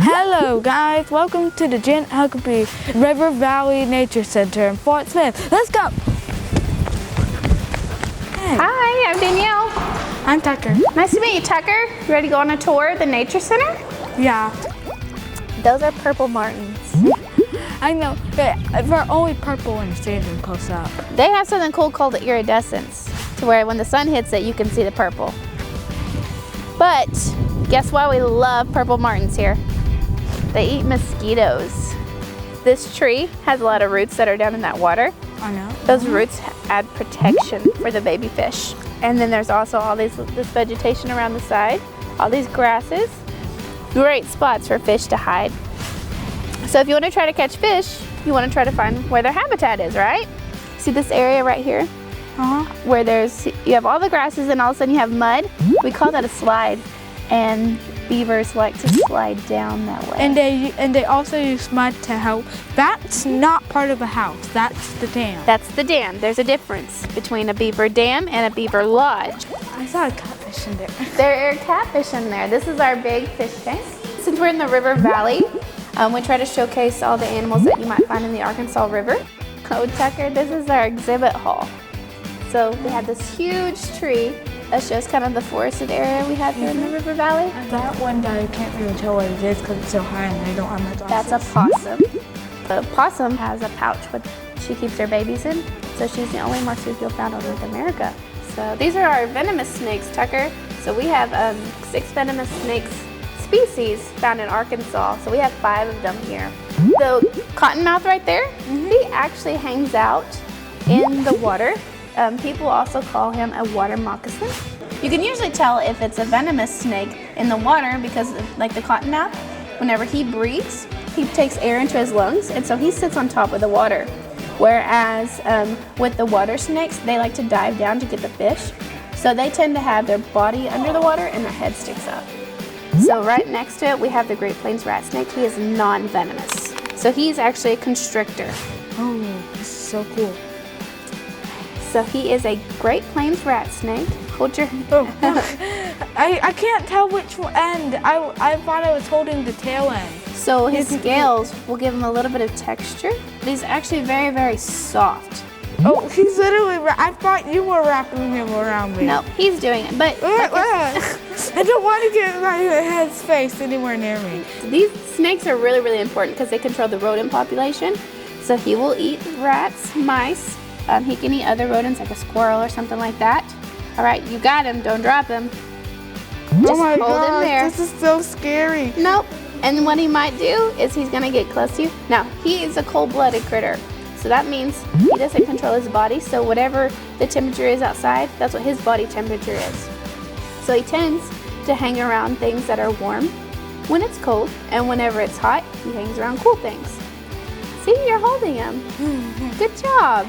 Hello guys, welcome to the Jan Huckabee River Valley Nature Center in Fort Smith. Let's go! Hey. Hi, I'm Danielle. I'm Tucker. Nice to meet you, Tucker. You ready to go on a tour of the Nature Center? Yeah. Those are purple martins. I know, but they're only purple when you see them close up. They have something cool called the iridescence, to where when the sun hits it, you can see the purple. But guess why we love purple martins here? They eat mosquitoes. This tree has a lot of roots that are down in that water. I know. Those roots add protection for the baby fish. And then there's also all this vegetation around the side, all these grasses. Great spots for fish to hide. So if you want to try to catch fish, you want to try to find where their habitat is, right? See this area right here? Where you have all the grasses and all of a sudden you have mud. We call that a slide. And beavers like to slide down that way. And they also use mud to help. That's not part of a house. That's the dam. That's the dam. There's a difference between a beaver dam and a beaver lodge. I saw a catfish in there. There are catfish in there. This is our big fish tank. Since we're in the river valley, we try to showcase all the animals that you might find in the Arkansas River. Oh, Tucker, this is our exhibit hall. So we have this huge tree that shows kind of the forested area we have here in the river valley. That one guy, I can't really tell what it is because it's so high and I don't have my glasses. That's a possum. The possum has a pouch she keeps her babies in, so she's the only marsupial found on North America. So these are our venomous snakes, Tucker. So we have 6 venomous snakes species found in Arkansas. So we have 5 of them here. The cottonmouth right there, he actually hangs out in the water. People also call him a water moccasin. You can usually tell if it's a venomous snake in the water because, like the cottonmouth, whenever he breathes, he takes air into his lungs, and so he sits on top of the water. Whereas with the water snakes, they like to dive down to get the fish. So they tend to have their body under the water and their head sticks up. So right next to it, we have the Great Plains rat snake. He is non-venomous. So he's actually a constrictor. Oh, this is so cool. So he is a Great Plains rat snake. Hold your... Oh, I can't tell which end. I thought I was holding the tail end. So his scales will give him a little bit of texture. He's actually very, very soft. Oh, he's literally... I thought you were wrapping him around me. No, he's doing it, but... I don't want to get my head's face anywhere near me. These snakes are really, really important because they control the rodent population. So he will eat rats, mice. He can eat other rodents like a squirrel or something like that. All right, you got him. Don't drop him. Just hold him there. This is so scary. Nope. And what he might do is he's going to get close to you. Now, he is a cold-blooded critter. So that means he doesn't control his body. So whatever the temperature is outside, that's what his body temperature is. So he tends to hang around things that are warm when it's cold. And whenever it's hot, he hangs around cool things. See, you're holding him. Good job.